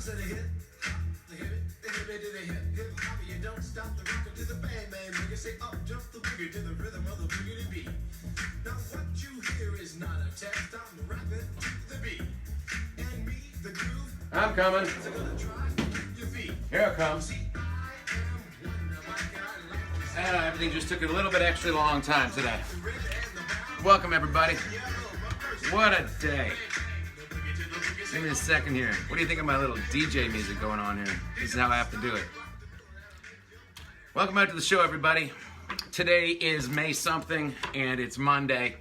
said a hit, the hit, the hit, the hit, hip hop. You don't stop the rocker to the bang bang. Make it say up, jump the boogie to the rhythm of the boogie beat. Now what you hear is not a test. I'm rapping to the beat, and me, the groove. I'm coming. Here it comes. Everything just took a little bit extra long time today. Welcome everybody. What a day. Give me a second here. What do you think of my little DJ music going on here? This is how I have to do it. Welcome back to the show, everybody. Today is May something, and it's Monday,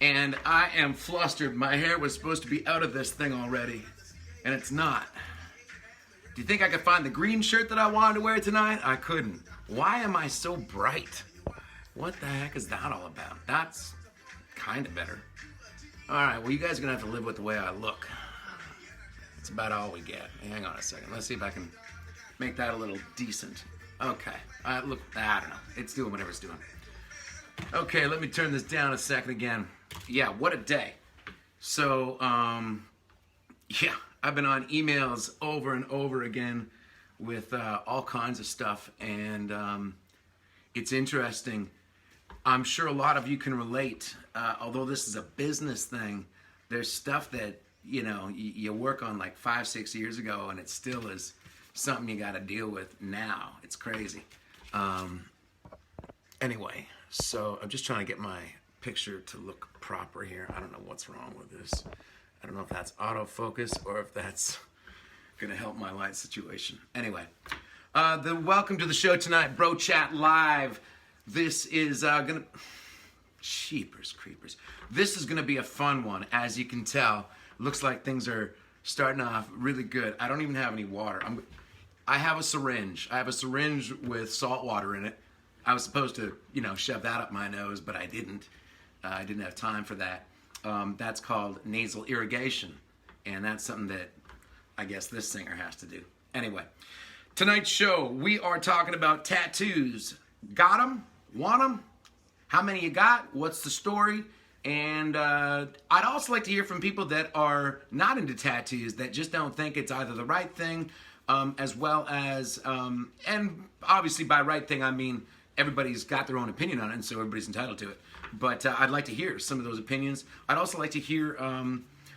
and I am flustered. My hair was supposed to be out of this thing already, and it's not. Do you think I could find the green shirt that I wanted to wear tonight? I couldn't. Why am I so bright? What the heck is that all about? That's kind of better. All right, well, you guys are going to have to live with the way I look. It's about all we get. Hang on a second. Let's see if I can make that a little decent. Okay. Look, I don't know. It's doing whatever it's doing. Okay, let me turn this down a second again. Yeah, what a day. So, yeah, I've been on emails over and over again with all kinds of stuff, and it's interesting. I'm sure a lot of you can relate. Although this is a business thing, there's stuff that, you know, you work on like 5-6 years ago, and it still is something you got to deal with now. It's crazy. Anyway, so I'm just trying to get my picture to look proper here. I don't know what's wrong with this. I don't know if that's autofocus or if that's gonna help my light situation. Anyway, welcome to the show tonight, Bro Chat Live. This is gonna, Jeepers creepers. This is gonna be a fun one, as you can tell. Looks like things are starting off really good. I don't even have any water. I have a syringe. I have a syringe with salt water in it. I was supposed to, you know, shove that up my nose, but I didn't. I didn't have time for that. That's called nasal irrigation, and that's something that I guess this singer has to do. Anyway, tonight's show, we are talking about tattoos. Got them? Want them? How many you got? What's the story? And I'd also like to hear from people that are not into tattoos, that just don't think it's either the right thing, as well as, and obviously by right thing I mean everybody's got their own opinion on it, and so everybody's entitled to it. But I'd like to hear some of those opinions. I'd also like to hear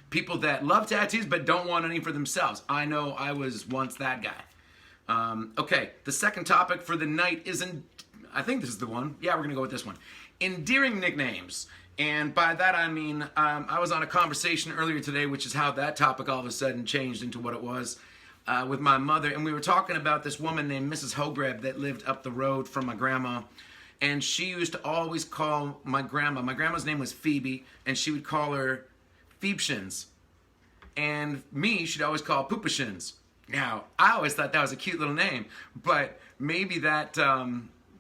people that love tattoos but don't want any for themselves. I know I was once that guy. Okay, the second topic for the night is, I think this is the one. Yeah, we're going to go with this one. Endearing nicknames. And by that I mean, I was on a conversation earlier today, which is how that topic all of a sudden changed into what it was, with my mother. And we were talking about this woman named Mrs. Hogreb that lived up the road from my grandma. And she used to always call my grandma's name was Phoebe, and she would call her Phoebchens. And me, she'd always call Puppchens. Now, I always thought that was a cute little name, but maybe that,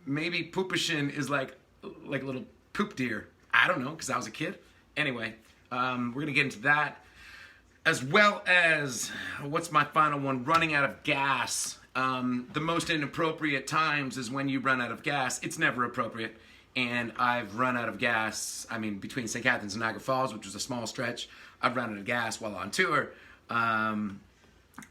maybe Puppchen is like a little poop deer. I don't know, because I was a kid. Anyway, we're going to get into that. As well as, what's my final one? Running out of gas. The most inappropriate times is when you run out of gas. It's never appropriate. And I've run out of gas, I mean, between St. Catharines and Niagara Falls, which was a small stretch. I've run out of gas while on tour. I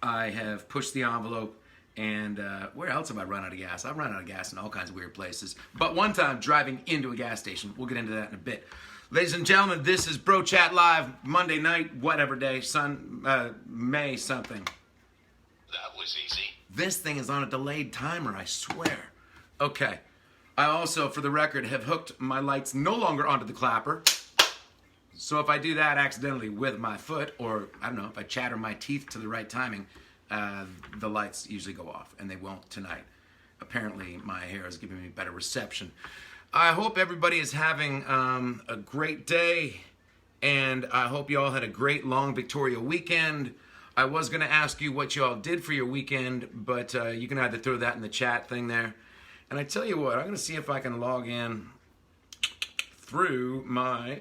have pushed the envelope. And where else have I run out of gas? I've run out of gas in all kinds of weird places. But one time, driving into a gas station. We'll get into that in a bit. Ladies and gentlemen, this is Bro Chat Live, Monday night, whatever day, May something. That was easy. This thing is on a delayed timer, I swear. Okay. I also, for the record, have hooked my lights no longer onto the clapper. So if I do that accidentally with my foot, or, I don't know, if I chatter my teeth to the right timing, the lights usually go off, and they won't tonight. Apparently, my hair is giving me better reception. I hope everybody is having a great day, and I hope you all had a great long Victoria weekend. I was going to ask you what you all did for your weekend, but you can either throw that in the chat thing there. And I tell you what, I'm going to see if I can log in through my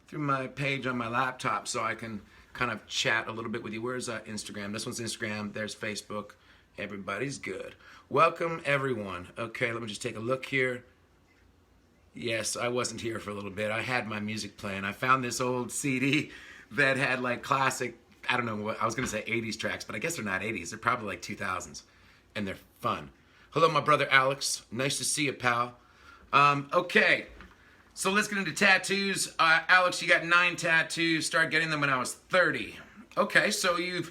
through my page on my laptop so I can kind of chat a little bit with you. Where's Instagram? This one's Instagram. There's Facebook. Everybody's good. Welcome, everyone. Okay, let me just take a look here. Yes, I wasn't here for a little bit. I had my music playing. I found this old CD that had like classic, I don't know what, I was going to say 80s tracks, but I guess they're not 80s. They're probably like 2000s. And they're fun. Hello, my brother Alex. Nice to see you, pal. Okay. So let's get into tattoos. Alex, you got 9 tattoos. Started getting them when I was 30. Okay, so you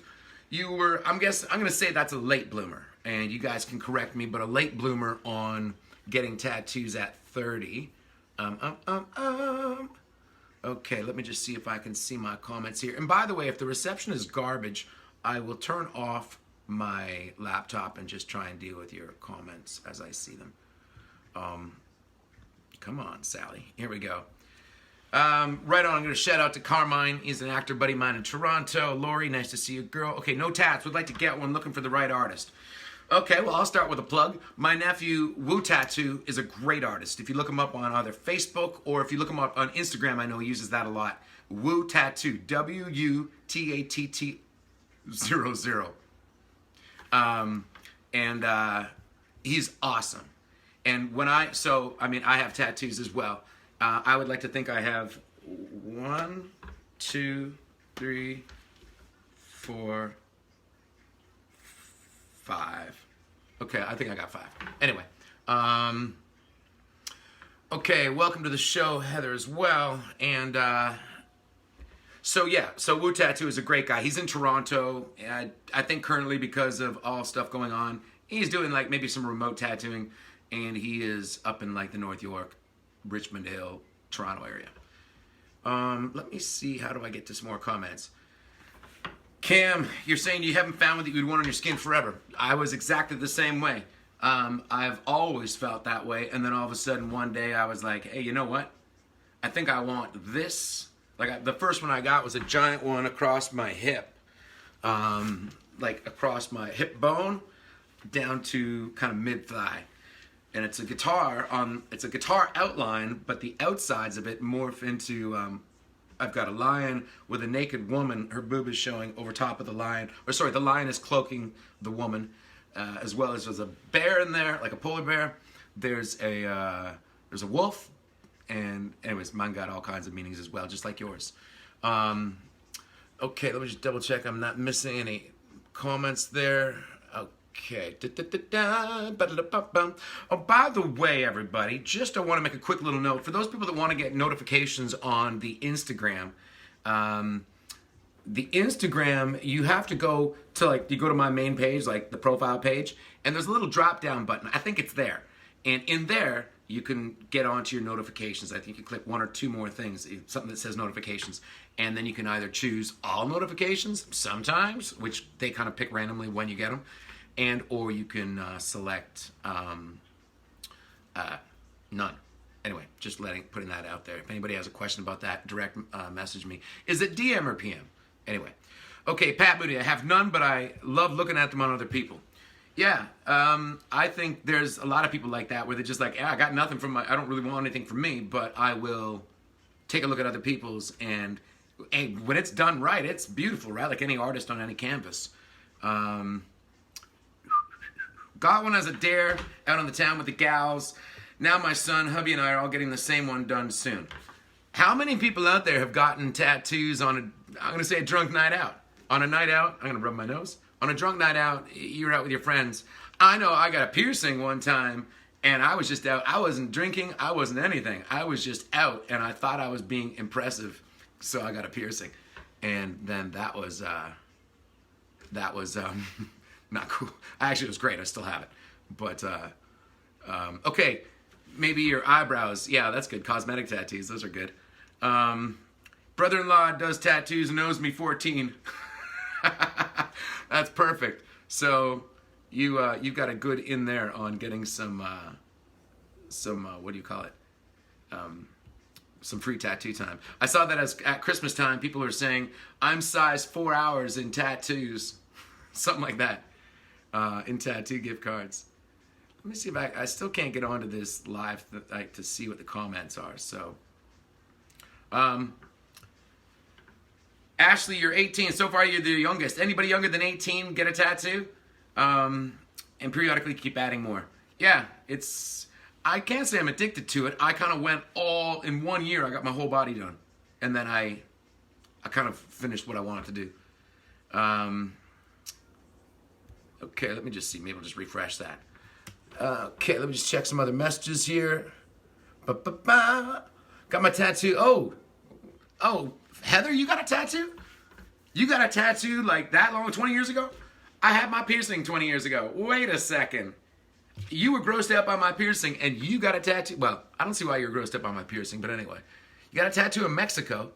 were, I'm going to say that's a late bloomer. And you guys can correct me, but a late bloomer on getting tattoos at 30. Okay, let me just see if I can see my comments here. And by the way, if the reception is garbage, I will turn off my laptop and just try and deal with your comments as I see them. Come on, Sally. Here we go. Right on, I'm going to shout out to Carmine. He's an actor buddy of mine in Toronto. Lori, nice to see you, girl. Okay, no tats. Would like to get one, looking for the right artist. Okay, well, I'll start with a plug. My nephew, Woo Tattoo, is a great artist. If you look him up on either Facebook or if you look him up on Instagram, I know he uses that a lot. Woo Tattoo, WUTATT00. He's awesome. And when I have tattoos as well. I would like to think I have 1, 2, 3, 4, 5. Okay, I think I got 5. Anyway, okay, welcome to the show, Heather, as well. And so Woo Tattoo is a great guy. He's in Toronto. I think currently because of all stuff going on, he's doing like maybe some remote tattooing, and he is up in like the North York, Richmond Hill, Toronto area. Let me see, how do I get to some more comments? Cam, you're saying you haven't found what you'd want on your skin forever. I was exactly the same way. I've always felt that way, and then all of a sudden one day I was like, hey, you know what? I think I want this. Like the first one I got was a giant one across my hip, like across my hip bone down to kind of mid thigh. And it's a guitar outline, but the outsides of it morph into, I've got a lion with a naked woman, her boob is showing over top of the lion, the lion is cloaking the woman, as well as there's a bear in there, like a polar bear. There's a wolf, and anyways, mine got all kinds of meanings as well, just like yours. Okay, let me just double check I'm not missing any comments there. Okay. Oh, by the way, everybody, I want to make a quick little note. For those people that want to get notifications on the Instagram, you have to go to you go to my main page, like the profile page, and there's a little drop down button. I think it's there. And in there, you can get onto your notifications. I think you click 1 or 2 more things, something that says notifications. And then you can either choose all notifications sometimes, which they kind of pick randomly when you get them. Or you can select none. Anyway, just putting that out there. If anybody has a question about that, direct message me. Is it DM or PM? Anyway. Okay, Pat Moody, I have none, but I love looking at them on other people. Yeah, I think there's a lot of people like that where they're just like, I got nothing I don't really want anything from me, but I will take a look at other people's, and when it's done right, it's beautiful, right? Like any artist on any canvas. Got one as a dare out on the town with the gals. Now my son, hubby, and I are all getting the same one done soon. How many people out there have gotten tattoos on I'm going to say a drunk night out? On a night out, I'm going to rub my nose. On a drunk night out, you're out with your friends. I know I got a piercing one time, and I was just out. I wasn't drinking. I wasn't anything. I was just out, and I thought I was being impressive, so I got a piercing. And then that was not cool. Actually, it was great. I still have it. But, okay, maybe your eyebrows. Yeah, that's good. Cosmetic tattoos. Those are good. Brother-in-law does tattoos and owes me 14. That's perfect. So you've got a good in there on getting some what do you call it? Some free tattoo time. I saw that as at Christmas time, people are saying, I'm size 4 hours in tattoos. Something like that. In tattoo gift cards. Let me see if I still can't get onto this live to see what the comments are. So, Ashley, you're 18. So far, you're the youngest. Anybody younger than 18 get a tattoo? And periodically keep adding more. Yeah, I can't say I'm addicted to it. I kind of went all in 1 year. I got my whole body done, and then I I kind of finished what I wanted to do. Okay, let me just see. Maybe I'll just refresh that. Okay, let me just check some other messages here. Ba-ba-ba. Got my tattoo. Oh, Heather, you got a tattoo? You got a tattoo like that long, 20 years ago? I had my piercing 20 years ago. Wait a second. You were grossed out by my piercing and you got a tattoo? Well, I don't see why you're grossed out by my piercing, but anyway. You got a tattoo in Mexico?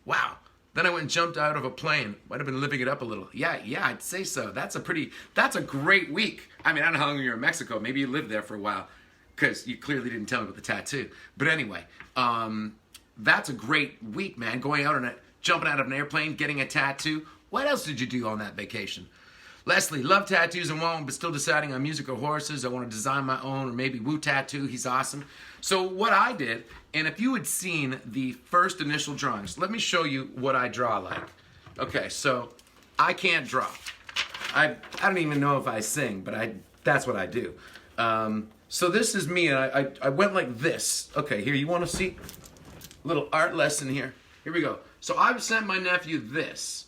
Wow. Then I went and jumped out of a plane. Might have been living it up a little. Yeah, I'd say so. That's a great week. I mean, I don't know how long you were in Mexico. Maybe you lived there for a while because you clearly didn't tell me about the tattoo. But anyway, that's a great week, man. Going out on it, jumping out of an airplane, getting a tattoo. What else did you do on that vacation? Leslie, love tattoos and won't, but still deciding on music or horses. I want to design my own, or maybe Woo Tattoo. He's awesome. So what I did, and if you had seen the first initial drawings, let me show you what I draw like. Okay, so I can't draw. I don't even know if I sing, but that's what I do. So this is me, and I went like this. Okay, here, you want to see a little art lesson here? Here we go. So I've sent my nephew this.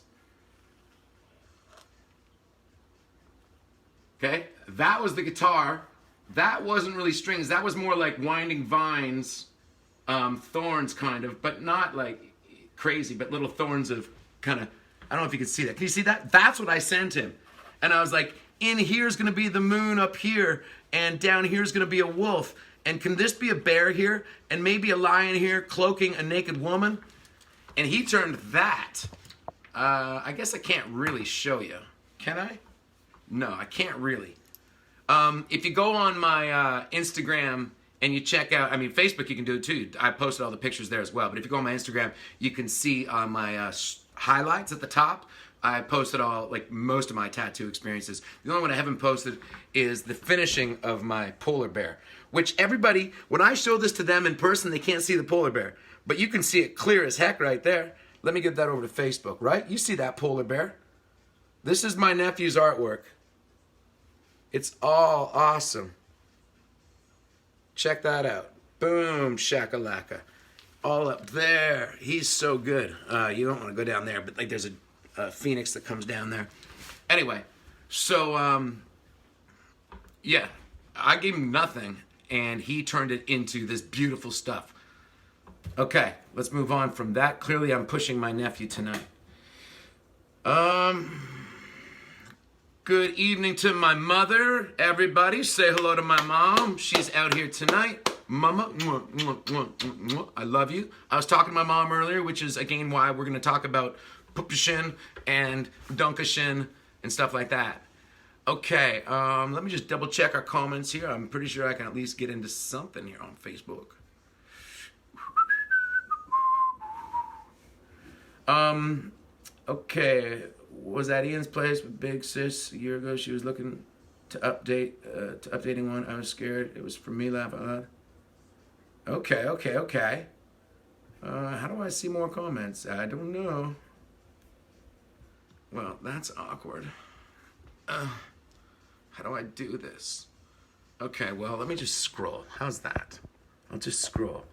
Okay, that was the guitar. That wasn't really strings. That was more like winding vines, thorns kind of, but not like crazy, but little thorns of kind of, I don't know if you can see that. Can you see that? That's what I sent him. And I was like, in here's going to be the moon up here, and down here's going to be a wolf. And can this be a bear here? And maybe a lion here cloaking a naked woman? And he turned that. I guess I can't really show you. Can I? No, I can't really. If you go on my Instagram and you check out, I mean, Facebook, you can do it too. I posted all the pictures there as well. But if you go on my Instagram, you can see on my highlights at the top, I posted all, like, most of my tattoo experiences. The only one I haven't posted is the finishing of my polar bear, which everybody, when I show this to them in person, they can't see the polar bear. But you can see it clear as heck right there. Let me get that over to Facebook, right? You see that polar bear. This is my nephew's artwork. It's all awesome. Check that out. Boom, shakalaka. All up there. He's so good. You don't want to go down there, but like there's a phoenix that comes down there. Anyway, so yeah, I gave him nothing, and he turned it into this beautiful stuff. Okay, let's move on from that. Clearly, I'm pushing my nephew tonight. Good evening to my mother. Everybody, say hello to my mom. She's out here tonight. Mama, mwah, mwah, mwah, mwah, mwah. I love you. I was talking to my mom earlier, which is, again, why we're going to talk about Puppchen and Dunkashin and stuff like that. Okay, let me just double check our comments here. I'm pretty sure I can at least get into something here on Facebook. Okay, was at Ian's place with Big Sis a year ago. She was looking to updating one. I was scared. It was for me, laugh out loud. Okay. How do I see more comments? I don't know. Well, that's awkward. How do I do this? Okay, well, let me just scroll. How's that? I'll just scroll.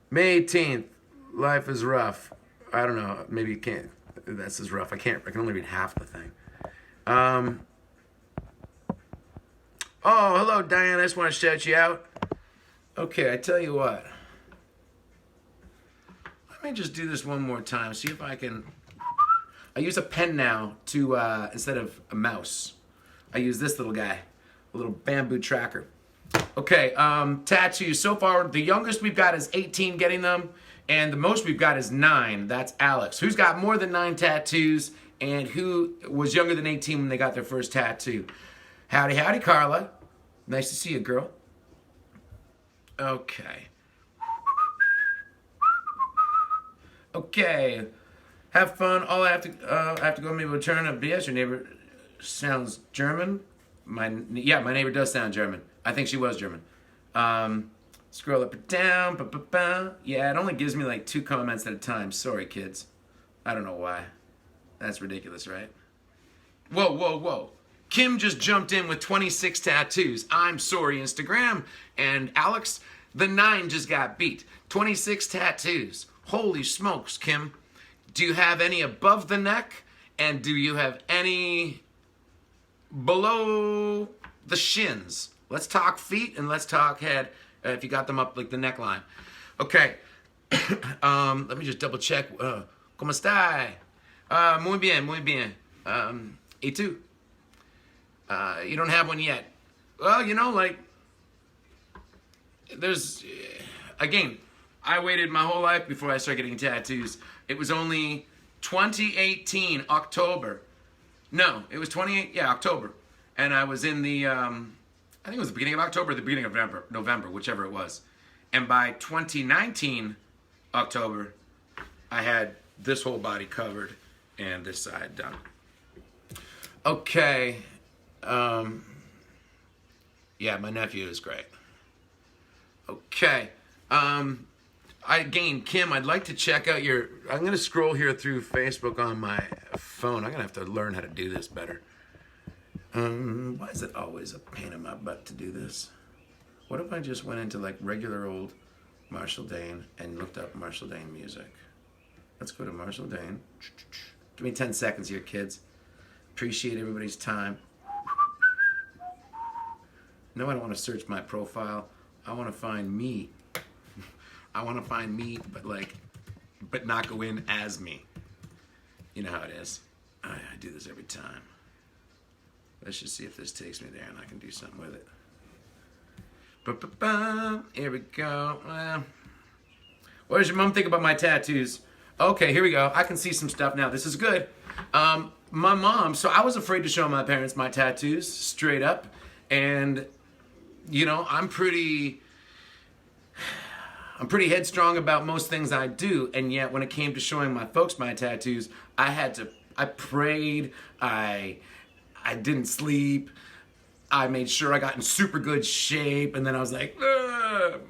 May 18th. Life is rough. I don't know. Maybe you can't. This is rough. I can only read half the thing. Oh, hello, Diane. I just want to shout you out. Okay, I tell you what. Let me just do this one more time. See if I can. I use a pen now to instead of a mouse. I use this little guy, a little bamboo tracker. Okay, tattoos. So far, the youngest we've got is 18 getting them, and the most we've got is 9. That's Alex. Who's got more than 9 tattoos, and who was younger than 18 when they got their first tattoo? Howdy, howdy, Carla. Nice to see you, girl. Okay. Okay. Have fun. All I have to go maybe return a BS. Your neighbor sounds German. My neighbor does sound German. I think she was German. Scroll up and down. Yeah, it only gives me like 2 comments at a time. Sorry, kids. I don't know why. That's ridiculous, right? Whoa. Kim just jumped in with 26 tattoos. I'm sorry, Instagram. And Alex, the 9 just got beat. 26 tattoos. Holy smokes, Kim. Do you have any above the neck? And do you have any below the shins? Let's talk feet and let's talk head if you got them up like the neckline. Okay. Let me just double check. ¿Cómo está? Muy bien, muy bien. ¿Y tú? You don't have one yet. Well, you know, like, there's, again, I waited my whole life before I started getting tattoos. It was only 2018, October. No, it was October. And I was in the, I think it was the beginning of October or the beginning of November, whichever it was. And by 2019, October, I had this whole body covered and this side done. Okay. Yeah, my nephew is great. Okay. Kim, I'd like to check out your... I'm going to scroll here through Facebook on my phone. I'm going to have to learn how to do this better. Why is it always a pain in my butt to do this? What if I just went into like regular old Marshall Dane and looked up Marshall Dane music? Let's go to Marshall Dane. Give me 10 seconds here, kids. Appreciate everybody's time. No, I don't want to search my profile. I want to find me. I want to find me, but not go in as me. You know how it is. I do this every time. Let's just see if this takes me there and I can do something with it. Here we go. What does your mom think about my tattoos? Okay, here we go. I can see some stuff now. This is good. My mom, so I was afraid to show my parents my tattoos, straight up. And, you know, I'm pretty headstrong about most things I do. And yet when it came to showing my folks my tattoos, I prayed, I didn't sleep. I made sure I got in super good shape. And then I was like,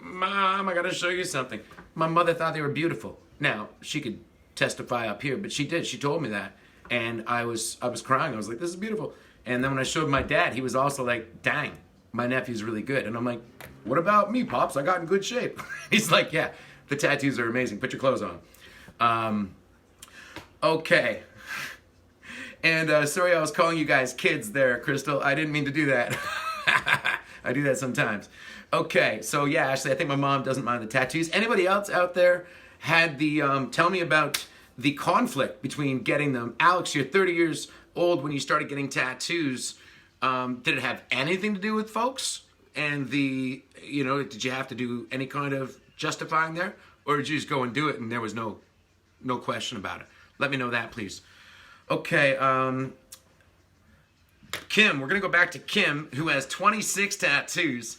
Mom, I got to show you something. My mother thought they were beautiful. Now, she could testify up here, but she did. She told me that. And I was crying. I was like, this is beautiful. And then when I showed my dad, he was also like, dang, my nephew's really good. And I'm like, what about me, Pops? I got in good shape. He's like, yeah, the tattoos are amazing. Put your clothes on. Okay. And sorry I was calling you guys kids there, Crystal. I didn't mean to do that. I do that sometimes. Okay, so yeah, actually, I think my mom doesn't mind the tattoos. Anybody else out there had the, tell me about the conflict between getting them. Alex, you're 30 years old when you started getting tattoos. Did it have anything to do with folks? And did you have to do any kind of justifying there? Or did you just go and do it and there was no question about it? Let me know that, please. Okay, Kim, we're going to go back to Kim, who has 26 tattoos.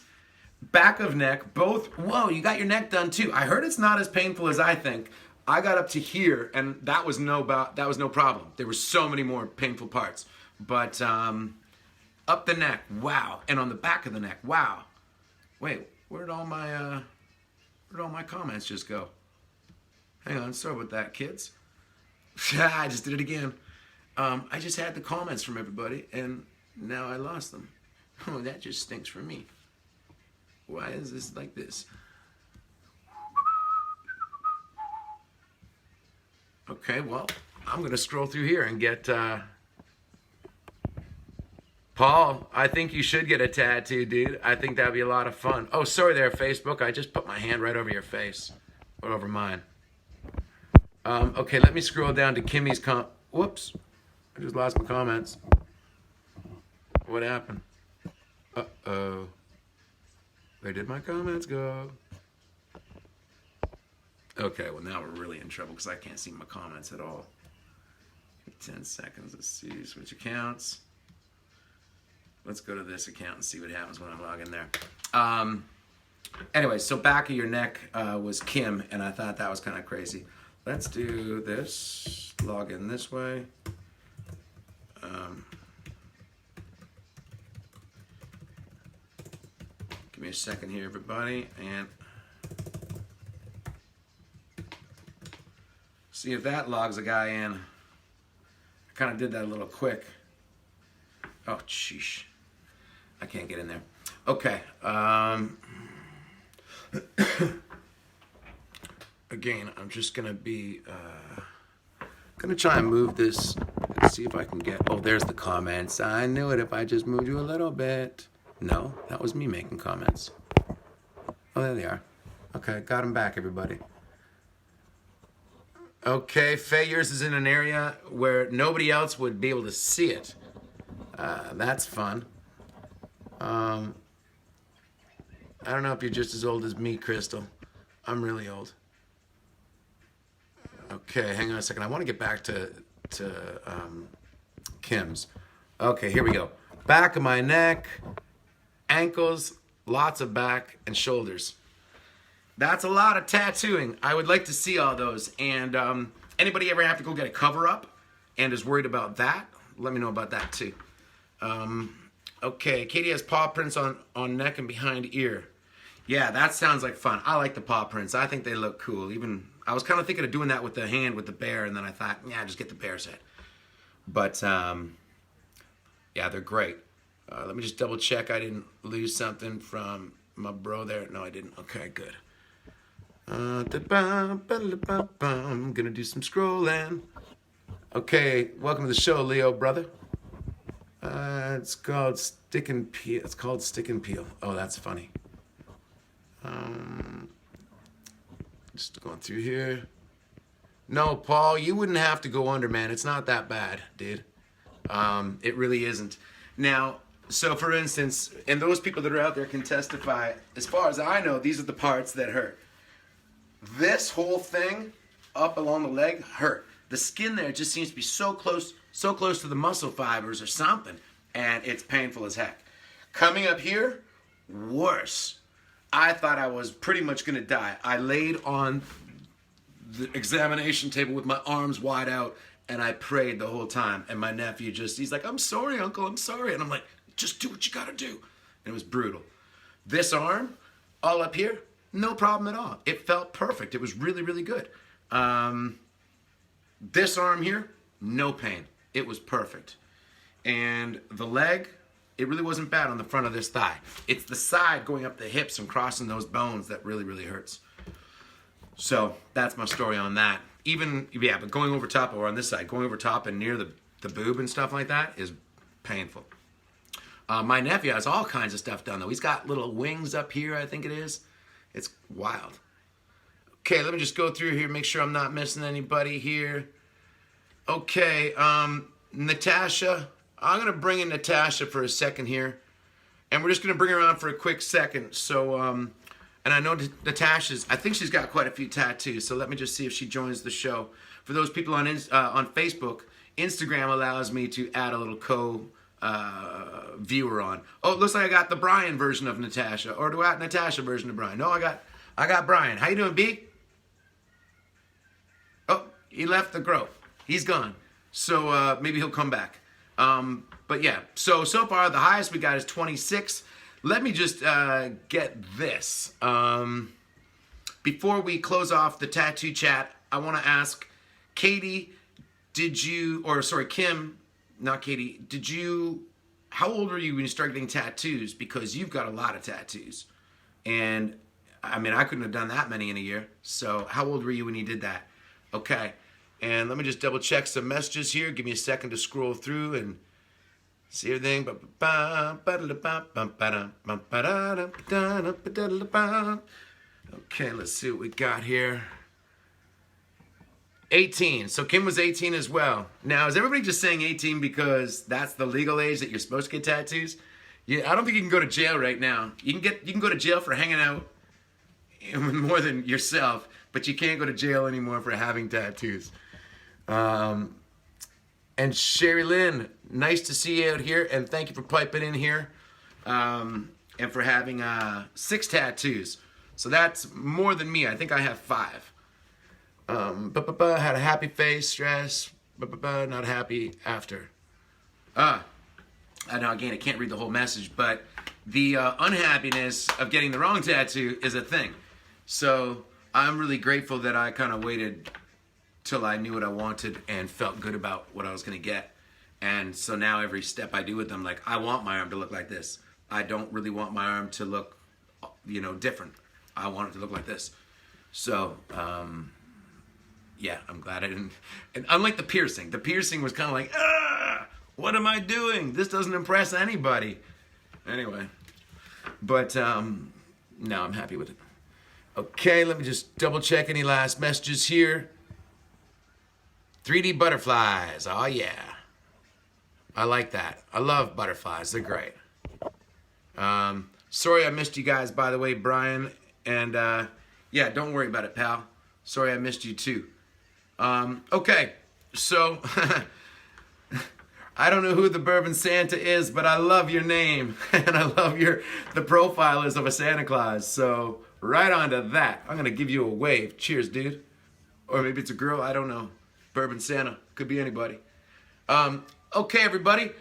Back of neck, both. Whoa, you got your neck done too. I heard it's not as painful as I think. I got up to here, and that was no problem. There were so many more painful parts. But up the neck, wow. And on the back of the neck, wow. Wait, where'd all my comments just go? Hang on, sorry about that, kids. I just did it again. I just had the comments from everybody, and now I lost them. Oh, that just stinks for me. Why is this like this? Okay, well, I'm going to scroll through here and get... Paul, I think you should get a tattoo, dude. I think that'd be a lot of fun. Oh, sorry there, Facebook. I just put my hand right over your face. Or over mine. Okay, let me scroll down to Kimmy's Whoops. I just lost my comments. What happened? Uh-oh. Where did my comments go? Okay, well now we're really in trouble because I can't see my comments at all. 10 seconds. Let's see. Switch accounts. Let's go to this account and see what happens when I log in there. Anyway, so back of your neck was Kim, and I thought that was kind of crazy. Let's do this. Log in this way. Give me a second here, everybody, and see if that logs a guy in. I kind of did that a little quick. Oh, sheesh. I can't get in there. Okay. Again, I'm just going to be Gonna try and move this. Let's see if I can get. Oh, there's the comments. I knew it if I just moved you a little bit. No, that was me making comments. Oh, there they are. Okay, got them back, everybody. Okay, Faye, yours is in an area where nobody else would be able to see it. That's fun. I don't know if you're just as old as me, Crystal. I'm really old. Okay, hang on a second. I want to get back to Kim's. Okay, here we go. Back of my neck, ankles, lots of back, and shoulders. That's a lot of tattooing. I would like to see all those. And anybody ever have to go get a cover-up and is worried about that? Let me know about that too. Okay, Katie has paw prints on neck and behind ear. Yeah, that sounds like fun. I like the paw prints. I think they look cool. Even I was kind of thinking of doing that with the hand with the bear, and then I thought, yeah, just get the bear set. But yeah, they're great. Let me just double check I didn't lose something from my bro there. No, I didn't. Okay, good. I'm gonna do some scrolling. Okay, welcome to the show, Leo, brother. It's called Stick and Peel. It's called Stick and Peel. Oh, that's funny. Just going through here. No, Paul, you wouldn't have to go under, man. It's not that bad, dude. It really isn't. Now, so for instance, and those people that are out there can testify, as far as I know, these are the parts that hurt. This whole thing up along the leg hurt. The skin there just seems to be so close to the muscle fibers or something, and it's painful as heck. Coming up here, worse. I thought I was pretty much going to die. I laid on the examination table with my arms wide out, and I prayed the whole time. And my nephew he's like, I'm sorry, Uncle, I'm sorry. And I'm like, just do what you got to do. And it was brutal. This arm, all up here, no problem at all. It felt perfect. It was really, really good. This arm here, no pain. It was perfect. And the leg, it really wasn't bad on the front of this thigh. It's the side going up the hips and crossing those bones that really, really hurts. So that's my story on that. Even, yeah, but going over top or on this side, going over top and near the boob and stuff like that is painful. My nephew has all kinds of stuff done, though. He's got little wings up here, I think it is. It's wild. Okay, let me just go through here, make sure I'm not missing anybody here. Okay, Natasha. I'm going to bring in Natasha for a second here. And we're just going to bring her on for a quick second. So, and I know Natasha's, I think she's got quite a few tattoos. So let me just see if she joins the show. For those people on Facebook, Instagram allows me to add a little viewer on. Oh, it looks like I got the Brian version of Natasha. Or do I have Natasha version of Brian? No, I got Brian. How you doing, B? Oh, he left the grove. He's gone. So maybe he'll come back. But yeah, so far the highest we got is 26. Let me just get this. Before we close off the tattoo chat, I want to ask Katie, Kim, not Katie, how old were you when you started getting tattoos? Because you've got a lot of tattoos. And I mean, I couldn't have done that many in a year. So how old were you when you did that? Okay. And let me just double check some messages here. Give me a second to scroll through and see everything. Okay, let's see what we got here. 18. So Kim was 18 as well. Now, is everybody just saying 18 because that's the legal age that you're supposed to get tattoos? Yeah, I don't think you can go to jail right now. You can go to jail for hanging out with more than yourself, but you can't go to jail anymore for having tattoos. And Sherry Lynn, nice to see you out here, and thank you for piping in here, and for having 6 tattoos. So that's more than me. I think I have 5. Had a happy face, stress, not happy after. I know, again, I can't read the whole message, but the unhappiness of getting the wrong tattoo is a thing. So I'm really grateful that I kind of waited till I knew what I wanted and felt good about what I was going to get. And so now every step I do with them, like, I want my arm to look like this. I don't really want my arm to look, different. I want it to look like this. So, yeah, I'm glad I didn't. And unlike the piercing was kind of like, what am I doing? This doesn't impress anybody. Anyway, but no, I'm happy with it. Okay, let me just double check any last messages here. 3D butterflies, oh yeah. I like that. I love butterflies, they're great. Sorry I missed you guys, by the way, Brian. And yeah, don't worry about it, pal. Sorry I missed you too. Okay, so I don't know who the Bourbon Santa is, but I love your name. And I love the profile is of a Santa Claus. So right on to that. I'm going to give you a wave. Cheers, dude. Or maybe it's a girl, I don't know. Bourbon Santa, could be anybody. Okay, everybody.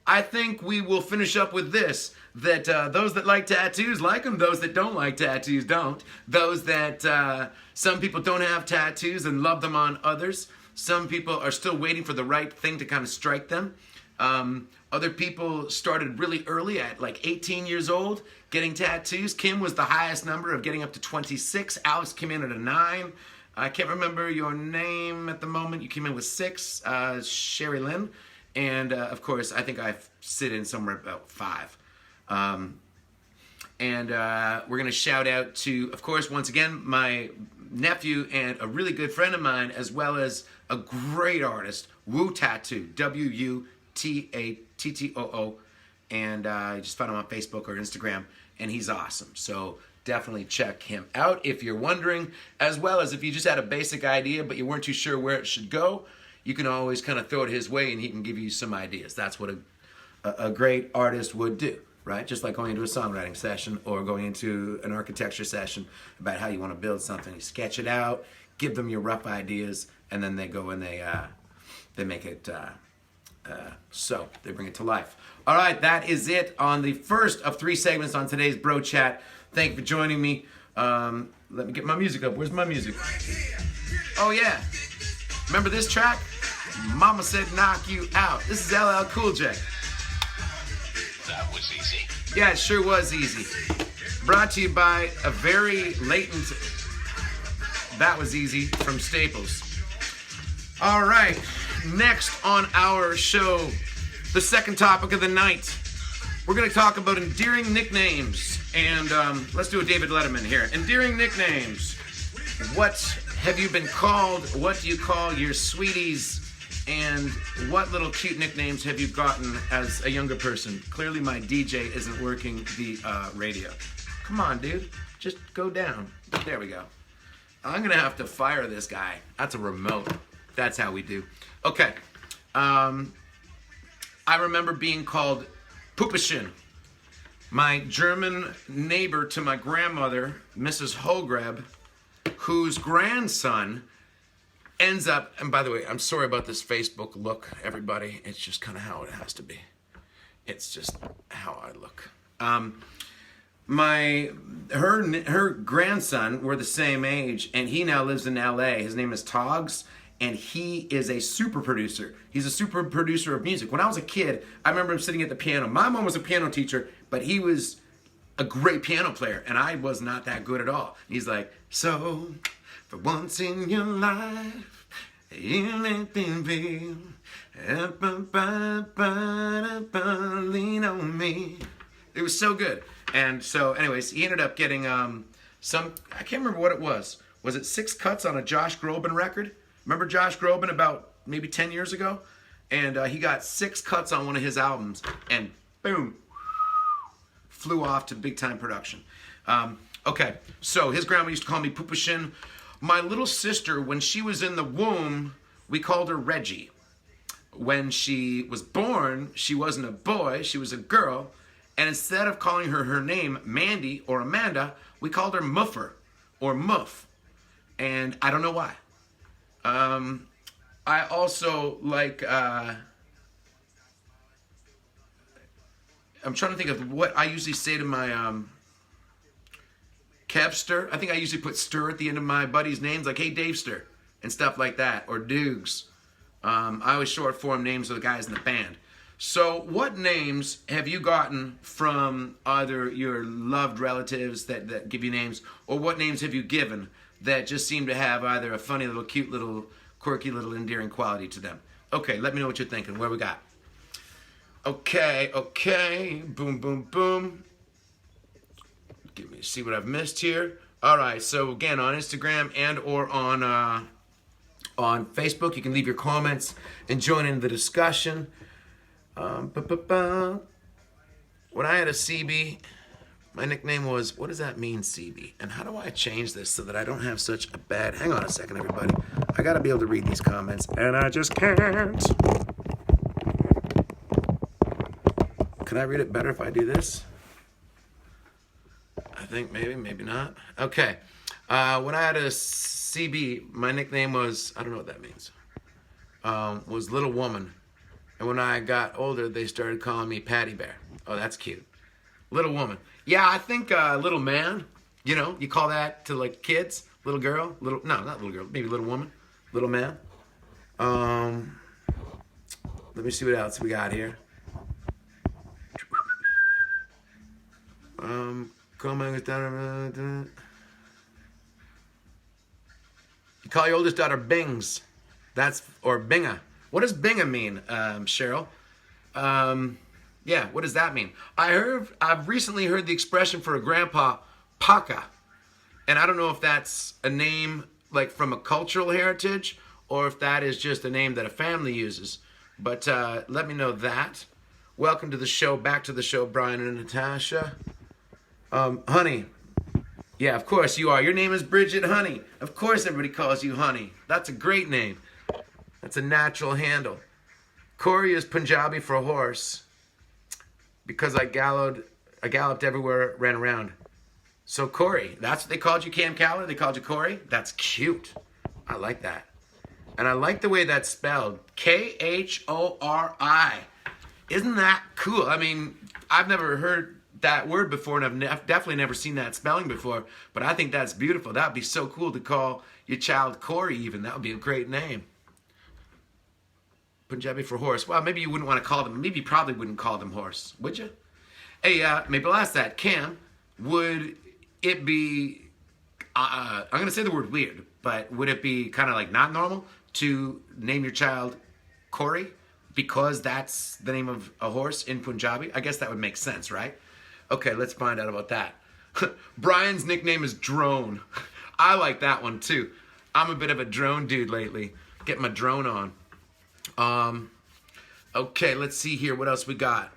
I think we will finish up with this. That those that like tattoos like them. Those that don't like tattoos don't. Those that some people don't have tattoos and love them on others. Some people are still waiting for the right thing to kind of strike them. Other people started really early at like 18 years old getting tattoos. Kim was the highest number of getting up to 26. Alex came in at a 9. I can't remember your name at the moment. You came in with 6. Sherry Lynn. And of course, I think I sit in somewhere about 5. And we're going to shout out to, of course, once again, my nephew and a really good friend of mine, as well as a great artist, Woo Tattoo, Wutattoo. And I just found him on Facebook or Instagram, and he's awesome. So definitely check him out if you're wondering, as well as if you just had a basic idea, but you weren't too sure where it should go. You can always kind of throw it his way, and he can give you some ideas. That's what a great artist would do. Right? Just like going into a songwriting session or going into an architecture session about how you want to build something. You sketch it out, give them your rough ideas, and then they go and they make it, so they bring it to life. All right, that is it on the first of 3 segments on today's Bro Chat. Thank you for joining me. Let me get my music up. Where's my music? Oh, yeah. Remember this track? Mama Said Knock You Out. This is LL Cool J. That was easy. Yeah, it sure was easy. Brought to you by a very latent That Was Easy from Staples. All right, next on our show, the second topic of the night. We're going to talk about endearing nicknames. And let's do a David Letterman here. Endearing nicknames. What have you been called? What do you call your sweeties? And what little cute nicknames have you gotten as a younger person? Clearly my DJ isn't working the radio. Come on, dude. Just go down. There we go. I'm going to have to fire this guy. That's a remote. That's how we do. Okay. I remember being called Puppchen. My German neighbor to my grandmother, Mrs. Hogreb, whose grandson ends up, and by the way, I'm sorry about this Facebook look, everybody. It's just kind of how it has to be. It's just how I look. Her grandson, we're the same age, and he now lives in LA. His name is Togs, and he is a super producer. He's a super producer of music. When I was a kid, I remember him sitting at the piano. My mom was a piano teacher, but he was a great piano player, and I was not that good at all. He's like, so, for once in your life, you let me feel, lean on me. It was so good. And so, anyways, he ended up getting I can't remember what it was. Was it 6 cuts on a Josh Groban record? Remember Josh Groban about maybe 10 years ago? And he got 6 cuts on one of his albums, and boom, flew off to big-time production. Okay, so his grandma used to call me Puppchen. My little sister, when she was in the womb, we called her Reggie. When she was born, she wasn't a boy, she was a girl. And instead of calling her name, Mandy or Amanda, we called her Muffer or Muff. And I don't know why. I also like, I'm trying to think of what I usually say to my Kevster. I think I usually put stir at the end of my buddies' names, like, hey, Davester, and stuff like that, or Dukes. I always short form names of the guys in the band. So what names have you gotten from either your loved relatives that give you names, or what names have you given that just seem to have either a funny little, cute little, quirky little endearing quality to them. Okay, let me know what you're thinking. Where we got? Okay. Boom, boom, boom. Give me see what I've missed here. All right, so again, on Instagram and or on Facebook, you can leave your comments and join in the discussion. When I had a CB, my nickname was, what does that mean, CB? And how do I change this so that I don't have such a bad... Hang on a second, everybody. I got to be able to read these comments, and I just can't. Can I read it better if I do this? I think maybe not. Okay. When I had a CB, my nickname was, I don't know what that means, was Little Woman. And when I got older, they started calling me Patty Bear. Oh, that's cute. Little Woman. Yeah, I think Little Man, you know, you call that to like kids. Little girl, no, not little girl, maybe Little Woman, Little Man. Let me see what else we got here. You call your oldest daughter Bings. Or Binga. What does Binga mean, Cheryl? Yeah, what does that mean? I've recently heard the expression for a grandpa, Paka. And I don't know if that's a name like from a cultural heritage or if that is just a name that a family uses. But let me know that. Welcome to the show, back to the show, Brian and Natasha. Honey. Yeah, of course you are. Your name is Bridget Honey. Of course everybody calls you Honey. That's a great name. That's a natural handle. Corey is Punjabi for horse because I galloped everywhere, ran around. So Corey, that's what they called you, Cam Caller? They called you Corey? That's cute. I like that. And I like the way that's spelled. Khori. Isn't that cool? I mean, I've never heard that word before, and I've definitely never seen that spelling before, but I think that's beautiful. That would be so cool to call your child Corey even. That would be a great name. Punjabi for horse. Well, maybe you wouldn't want to call them, maybe you probably wouldn't call them horse, would you? Hey, maybe I'll ask that. Cam, would it be, I'm going to say the word weird, but would it be kind of like not normal to name your child Corey because that's the name of a horse in Punjabi? I guess that would make sense, right? Okay, let's find out about that. Brian's nickname is Drone. I like that one too. I'm a bit of a drone dude lately. Getting my drone on. Okay, let's see here. What else we got?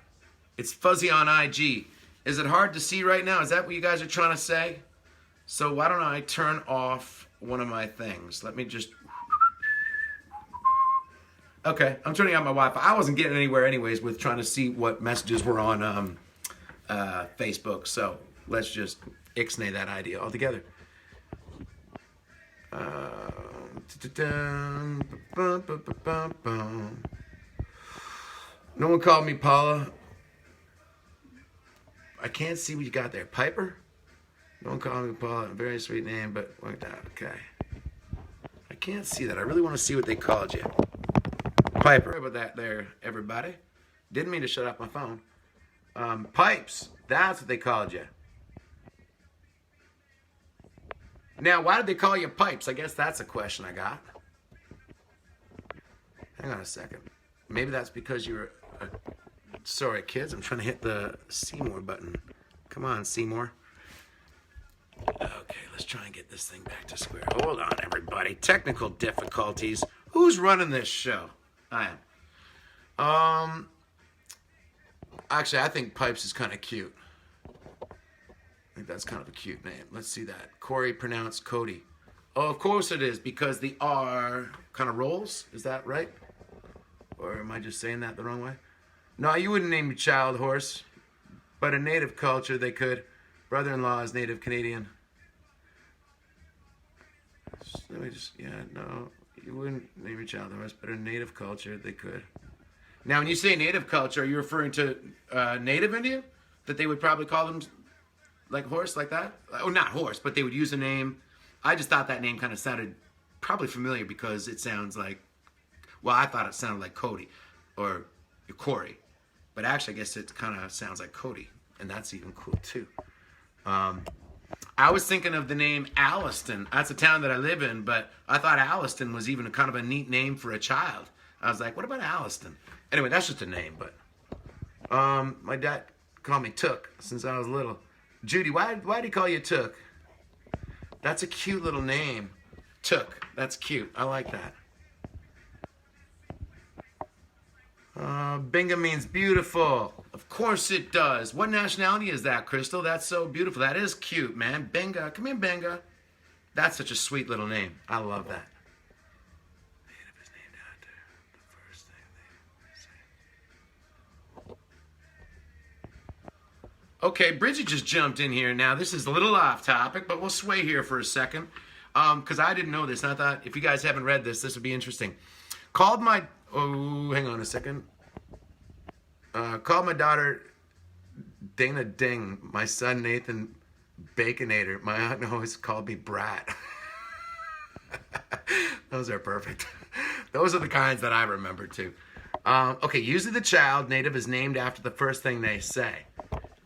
It's fuzzy on IG. Is it hard to see right now? Is that what you guys are trying to say? So why don't I turn off one of my things? Let me just... Okay, I'm turning on my Wi-Fi. I wasn't getting anywhere anyways with trying to see what messages were on Facebook. So let's just ixnay that idea altogether. No one called me Paula. I can't see what you got there. Piper? No one called me Paula. A very sweet name, but worked out. Okay. I can't see that. I really want to see what they called you. Piper. Sorry about that there, everybody. Didn't mean to shut off my phone. Pipes. That's what they called you. Now, why did they call you Pipes? I guess that's a question I got. Hang on a second. Maybe that's because you're sorry, kids. I'm trying to hit the Seymour button. Come on, Seymour. Okay, let's try and get this thing back to square. Hold on, everybody. Technical difficulties. Who's running this show? I am. Actually, I think Pipes is kind of cute. I think that's kind of a cute name. Let's see that. Corey pronounced Cody. Oh, of course it is, because the R kind of rolls. Is that right? Or am I just saying that the wrong way? No, you wouldn't name your child horse. But in native culture, they could. Brother-in-law is native Canadian. Let me just, no. You wouldn't name your child horse, but in native culture, they could. Now, when you say native culture, are you referring to native Indian? That they would probably call them like horse, like that? Oh, not horse, but they would use a name. I just thought that name kind of sounded probably familiar because it sounds like, well, I thought it sounded like Cody or Corey. But actually, I guess it kind of sounds like Cody, and that's even cool too. I was thinking of the name Alliston. That's a town that I live in, but I thought Alliston was even kind of a neat name for a child. I was like, what about Alliston? Anyway, that's just a name, but my dad called me Took since I was little. Judy, why did he call you Took? That's a cute little name. Took. That's cute. I like that. Binga means beautiful. Of course it does. What nationality is that, Crystal? That's so beautiful. That is cute, man. Binga. Come in, Binga. That's such a sweet little name. I love that. Native is named after the first thing they say. Okay, Bridget just jumped in here. Now, this is a little off topic, but we'll sway here for a second. Because I didn't know this, and I thought if you guys haven't read this, this would be interesting. Called my... Oh, hang on a second. Called my daughter Dana Ding. My son Nathan Baconator. My aunt always called me Brat. Those are perfect. Those are the kinds that I remember too. Okay, usually the child native is named after the first thing they say.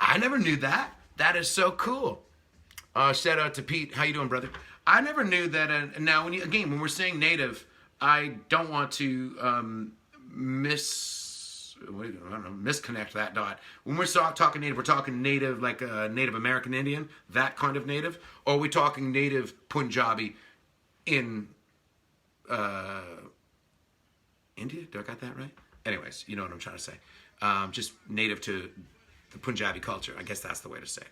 I never knew that. That is so cool. Shout out to Pete. How you doing, brother? I never knew that. Now, when we're saying native, I don't want to misconnect that dot. When we're talking native, we're talking native like a Native American Indian, that kind of native, or are we talking native Punjabi in India? Do I got that right? Anyways, you know what I'm trying to say. Just native to the Punjabi culture. I guess that's the way to say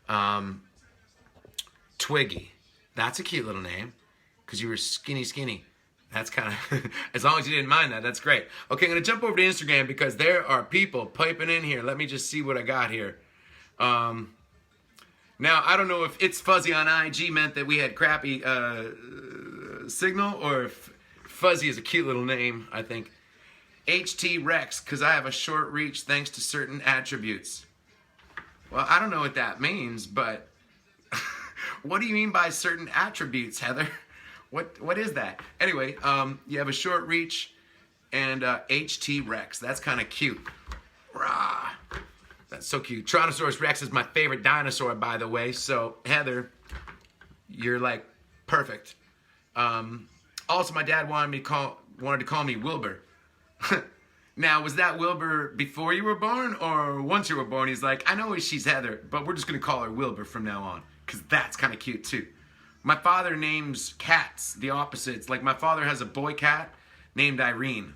it. Twiggy. That's a cute little name because you were skinny. That's kind of, as long as you didn't mind that, that's great. Okay, I'm going to jump over to Instagram because there are people piping in here. Let me just see what I got here. Now, I don't know if It's Fuzzy on IG meant that we had crappy signal or if Fuzzy is a cute little name, I think. HT Rex, because I have a short reach thanks to certain attributes. Well, I don't know what that means, but what do you mean by certain attributes, Heather? What is that? Anyway, you have a short reach and HT Rex. That's kind of cute. Rah. That's so cute. Tyrannosaurus Rex is my favorite dinosaur, by the way. So, Heather, you're like perfect. Also, my dad wanted to call me Wilbur. Now, was that Wilbur before you were born or once you were born? He's like, I know she's Heather, but we're just going to call her Wilbur from now on because that's kind of cute too. My father names cats the opposites. Like my father has a boy cat named Irene.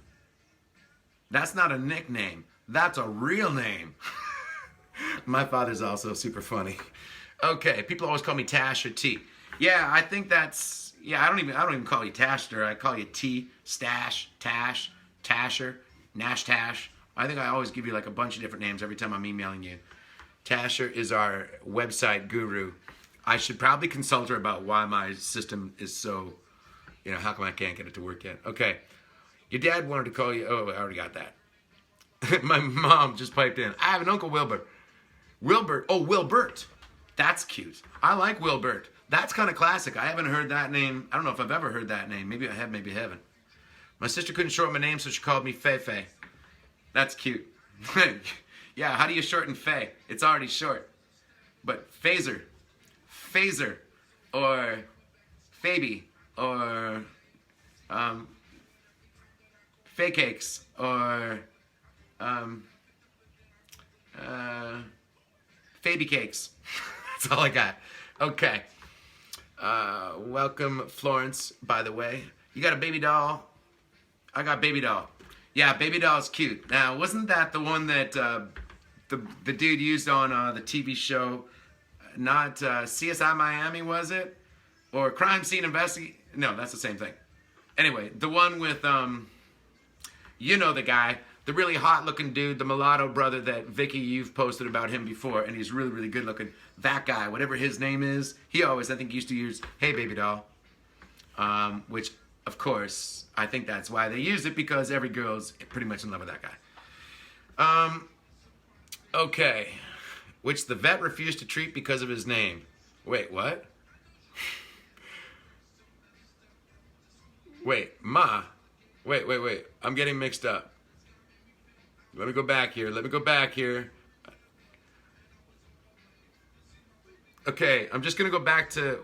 That's not a nickname. That's a real name. My father's also super funny. Okay, people always call me Tash or T. Yeah, I think that's, I don't even call you Tashter. I call you T, Stash, Tash, Tasher, Nash Tash. I think I always give you like a bunch of different names every time I'm emailing you. Tasher is our website guru. I should probably consult her about why my system is so, how come I can't get it to work yet? Okay. Your dad wanted to call you. Oh, I already got that. My mom just piped in. I have an Uncle Wilbur. Wilbert. Oh, Wilbert. That's cute. I like Wilbert. That's kind of classic. I haven't heard that name. I don't know if I've ever heard that name. Maybe I have, maybe I haven't. My sister couldn't shorten my name, so she called me Fei. That's cute. Yeah, how do you shorten Fei? It's already short. But Phaser, or Faby, or Fay Cakes, or Faby Cakes. That's all I got. Okay. Welcome, Florence, by the way. You got a baby doll? I got baby doll. Yeah, baby doll's cute. Now, wasn't that the one that the dude used on the TV show? Not CSI Miami, was it? Or Crime Scene Investigation? No, that's the same thing. Anyway, the one with, you know the guy, the really hot-looking dude, the mulatto brother that Vicky, you've posted about him before, and he's really, really good-looking. That guy, whatever his name is, he always, I think, used to use, hey, baby doll. Which, of course, I think that's why they use it, because every girl's pretty much in love with that guy. Okay. Which the vet refused to treat because of his name. Wait, what? Wait, Ma. Wait. I'm getting mixed up. Let me go back here. Okay, I'm just going to go back to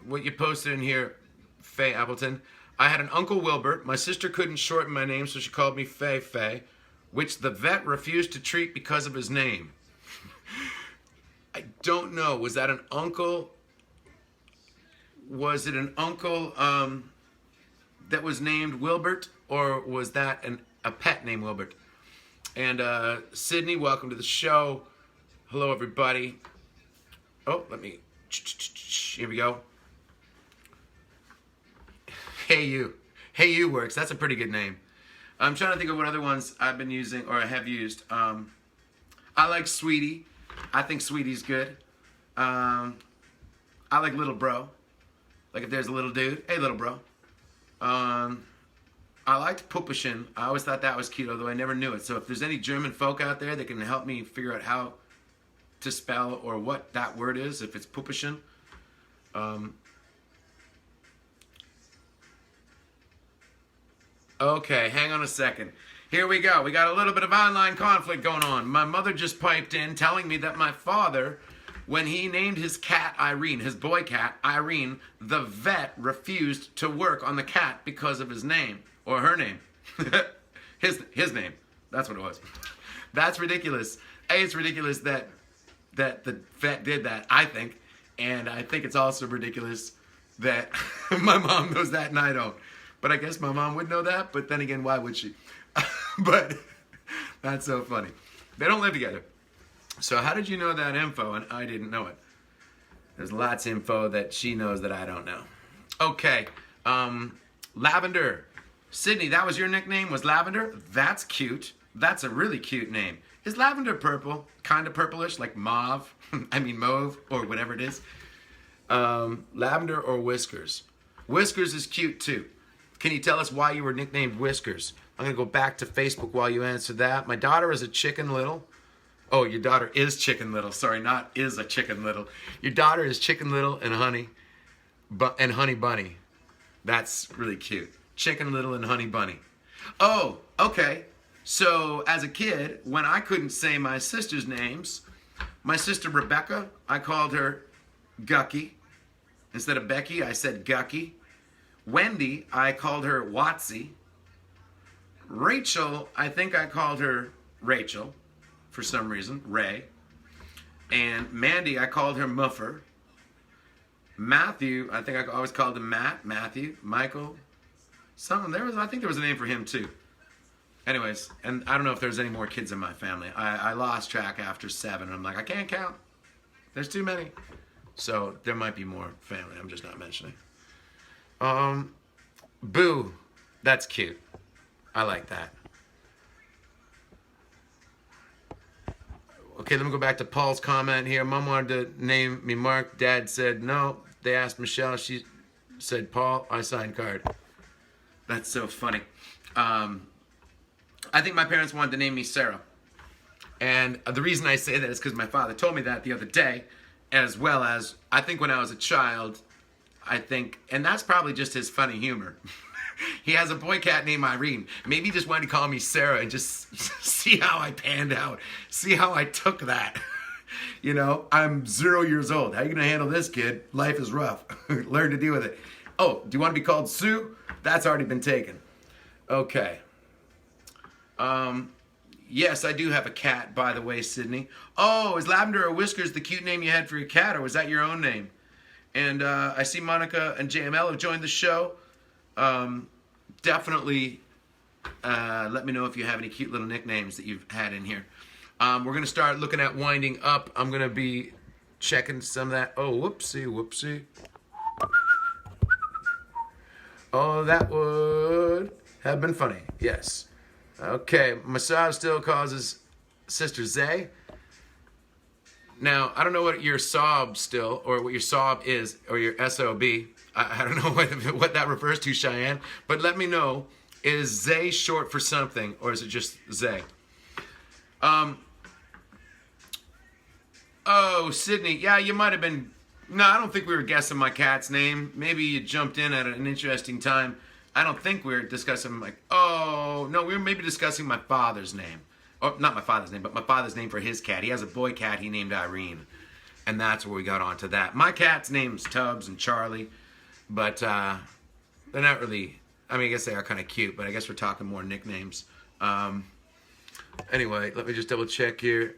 what you posted in here, Faye Appleton. I had an Uncle Wilbert. My sister couldn't shorten my name, so she called me Faye, which the vet refused to treat because of his name. I don't know. Was that an uncle? Was it an uncle that was named Wilbert, or was that a pet named Wilbert? And Sydney, welcome to the show. Hello, everybody. Oh, here we go. Hey You. Hey You works. That's a pretty good name. I'm trying to think of what other ones I've been using or I have used. I like Sweetie. I think Sweetie's good. I like Little Bro. Like if there's a little dude, hey little bro. I liked Puppchen. I always thought that was cute, although I never knew it. So if there's any German folk out there that can help me figure out how to spell or what that word is, if it's Puppchen. Okay, hang on a second. Here we go. We got a little bit of online conflict going on. My mother just piped in telling me that my father, when he named his cat Irene, his boy cat Irene, the vet refused to work on the cat because of his name, or her name. his name. That's what it was. That's ridiculous. It's ridiculous that the vet did that, I think. And I think it's also ridiculous that my mom knows that and I don't. But I guess my mom would know that, but then again, why would she? But that's so funny. They don't live together. So how did you know that info and I didn't know it? There's lots of info that she knows that I don't know. Okay, Lavender. Sydney, that was your nickname, was Lavender? That's cute. That's a really cute name. Is lavender purple? Kind of purplish, like mauve? I mean mauve, or whatever it is. Lavender or Whiskers? Whiskers is cute too. Can you tell us why you were nicknamed Whiskers? I'm going to go back to Facebook while you answer that. My daughter is a Chicken Little. Oh, your daughter is Chicken Little. Sorry, not is a Chicken Little. Your daughter is Chicken Little and Honey Bunny. That's really cute. Chicken Little and Honey Bunny. Oh, okay. So as a kid, when I couldn't say my sister's names, my sister Rebecca, I called her Gucky. Instead of Becky, I said Gucky. Wendy, I called her Watsy. Rachel, I think I called her Rachel for some reason, Ray. And Mandy, I called her Muffer. Matthew, I think I always called him Matthew. Michael, I think there was a name for him too. Anyways, and I don't know if there's any more kids in my family. I lost track after 7. And I'm like, I can't count. There's too many. So there might be more family. I'm just not mentioning. Boo. That's cute. I like that. Okay, let me go back to Paul's comment here. Mom wanted to name me Mark. Dad said no. They asked Michelle. She said Paul. I signed card. That's so funny. I think my parents wanted to name me Sarah. And the reason I say that is because my father told me that the other day, as well as, I think when I was a child, and that's probably just his funny humor. He has a boy cat named Irene. Maybe he just wanted to call me Sarah and just see how I panned out. See how I took that. You know, I'm 0 years old. How are you going to handle this, kid? Life is rough. Learn to deal with it. Oh, do you want to be called Sue? That's already been taken. Okay. Yes, I do have a cat, by the way, Sydney. Oh, is Lavender or Whiskers the cute name you had for your cat, or was that your own name? And I see Monica and JML have joined the show. Definitely let me know if you have any cute little nicknames that you've had in here. We're going to start looking at winding up. I'm going to be checking some of that. Oh, whoopsie. Oh, that would have been funny. Yes. Okay, Massage still calls his sister Zay. Now, I don't know what your sob still, or what your sob is, or your SOB. I don't know what that refers to, Cheyenne. But let me know, is Zay short for something, or is it just Zay? Oh, Sydney, yeah, you might have been... No, I don't think we were guessing my cat's name. Maybe you jumped in at an interesting time. I don't think we were discussing, we were maybe discussing my father's name. Or, not my father's name, but my father's name for his cat. He has a boy cat he named Irene. And that's where we got onto that. My cat's name's Tubbs and Charlie, but they're not really, I mean, I guess they are kind of cute, but I guess we're talking more nicknames. Anyway, let me just double check here.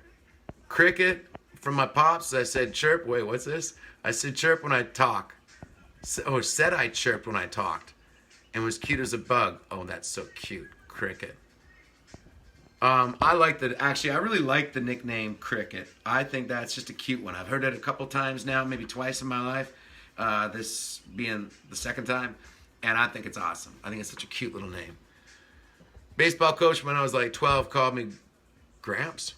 Cricket from my pops, I said chirp. Wait, what's this? I said chirp when I talk. Oh, said I chirped when I talked. And was cute as a bug. Oh, that's so cute. Cricket. I really like the nickname Cricket. I think that's just a cute one. I've heard it a couple times now, maybe twice in my life. This being the second time. And I think it's awesome. I think it's such a cute little name. Baseball coach when I was like 12 called me Gramps.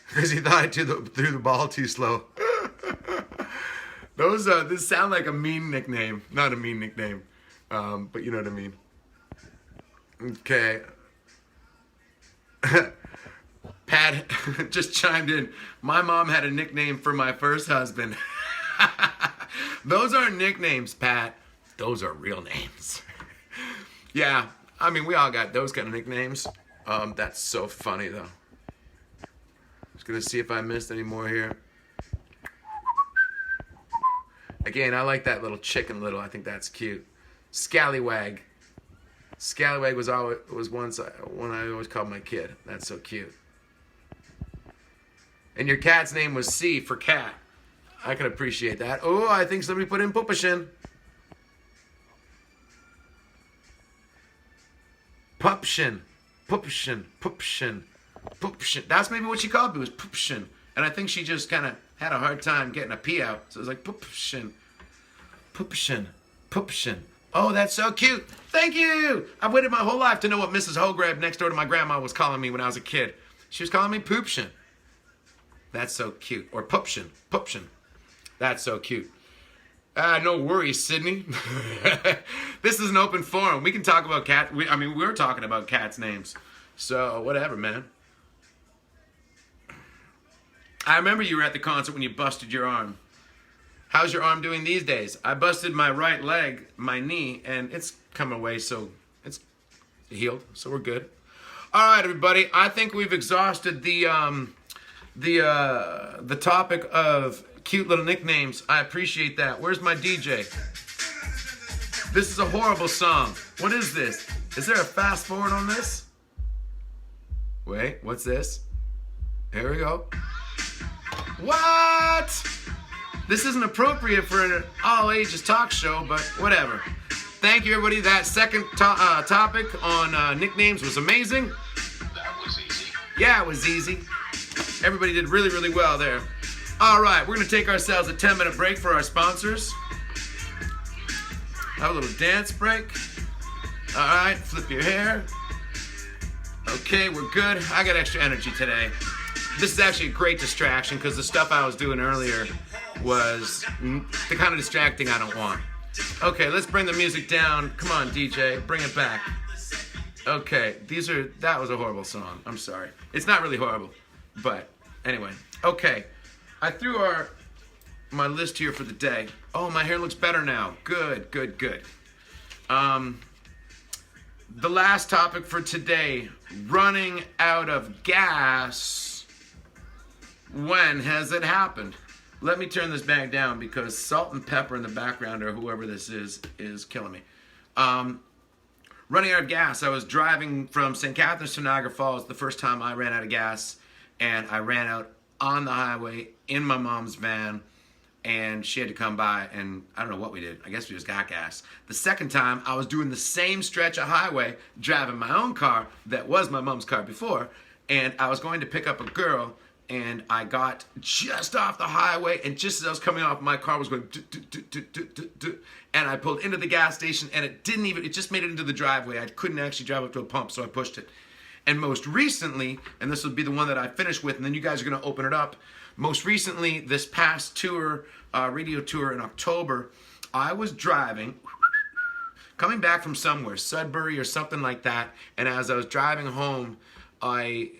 Because he thought I threw the ball too slow. This sound like a mean nickname. Not a mean nickname. But you know what I mean. Okay. Pat just chimed in. My mom had a nickname for my first husband. Those aren't nicknames, Pat. Those are real names. Yeah, I mean, we all got those kind of nicknames. That's so funny, though. Just gonna see if I missed any more here. Again, I like that little Chicken Little. I think that's cute. Scallywag. Scallywag was one I always called my kid. That's so cute. And your cat's name was C for cat. I can appreciate that. Oh, I think somebody put in Puppchen. Puppchen. Puppchen. Puppchen. Puppchen. That's maybe what she called me, was Puppchen. And I think she just kind of had a hard time getting a P out. So it was like Puppchen. Puppchen. Puppchen. Oh, that's so cute. Thank you. I've waited my whole life to know what Mrs. Hograb next door to my grandma was calling me when I was a kid. She was calling me Puppchen. That's so cute. Or Puppchen. Puppchen. That's so cute. No worries, Sydney. This is an open forum. We can talk about we're talking about cats' names. So, whatever, man. I remember you were at the concert when you busted your arm. How's your arm doing these days? I busted my right leg, my knee, and it's come away, so it's healed, so we're good. All right, everybody. I think we've exhausted the topic of cute little nicknames. I appreciate that. Where's my DJ? This is a horrible song. What is this? Is there a fast forward on this? Wait, what's this? Here we go. What? This isn't appropriate for an all-ages talk show, but whatever. Thank you, everybody. That second topic on nicknames was amazing. That was easy. Yeah, it was easy. Everybody did really, really well there. All right, we're going to take ourselves a 10-minute break for our sponsors. Have a little dance break. All right, flip your hair. Okay, we're good. I got extra energy today. This is actually a great distraction because the stuff I was doing earlier was the kind of distracting I don't want. Okay, let's bring the music down. Come on, DJ, bring it back. Okay, that was a horrible song. I'm sorry. It's not really horrible, but anyway. Okay, I threw my list here for the day. Oh, my hair looks better now. Good, good, good. The last topic for today, running out of gas. When has it happened? Let me turn this back down because Salt and Pepper in the background, or whoever this is killing me. Running out of gas. I was driving from St. Catharines to Niagara Falls the first time I ran out of gas, and I ran out on the highway in my mom's van, and she had to come by, and I don't know what we did. I guess we just got gas. The second time, I was doing the same stretch of highway, driving my own car that was my mom's car before, and I was going to pick up a girl, and I got just off the highway, and just as I was coming off, my car was going and I pulled into the gas station, and it just made it into the driveway. I couldn't actually drive up to a pump, so I pushed it. And most recently, and this will be the one that I finish with, and then you guys are going to open it up. Most recently, this past tour, radio tour in October, I was driving, coming back from somewhere, Sudbury or something like that, and as I was driving home, I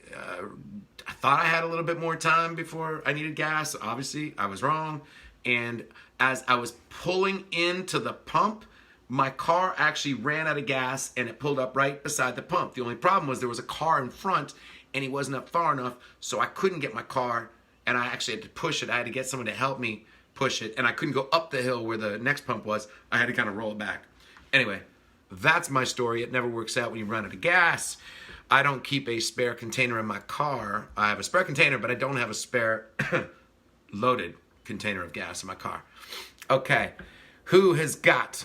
thought I had a little bit more time before I needed gas. Obviously, I was wrong. And as I was pulling into the pump, my car actually ran out of gas and it pulled up right beside the pump. The only problem was there was a car in front and he wasn't up far enough, so I couldn't get my car and I actually had to push it. I had to get someone to help me push it, and I couldn't go up the hill where the next pump was. I had to kind of roll it back. Anyway, that's my story. It never works out when you run out of gas. I don't keep a spare container in my car. I have a spare container, but I don't have a spare loaded container of gas in my car. Okay, who has got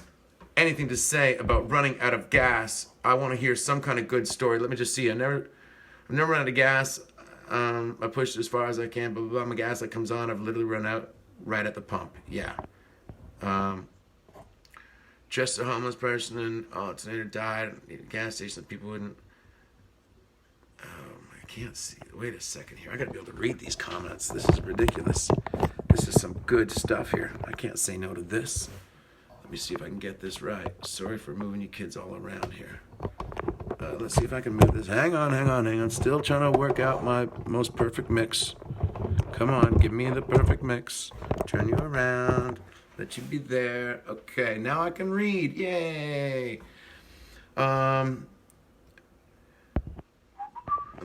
anything to say about running out of gas? I want to hear some kind of good story. Let me just see. I've never run out of gas. I pushed it as far as I can, blah, blah, blah. My gas light comes on. I've literally run out right at the pump. Yeah. Just a homeless person and alternator died at a gas station. People wouldn't. I can't see. Wait a second here. I gotta be able to read these comments. This is ridiculous. This is some good stuff here. I can't say no to this. Let me see if I can get this right. Sorry for moving you kids all around here. Let's see if I can move this. Hang on. Still trying to work out my most perfect mix. Come on, give me the perfect mix. Turn you around. Let you be there. Okay, now I can read. Yay. Let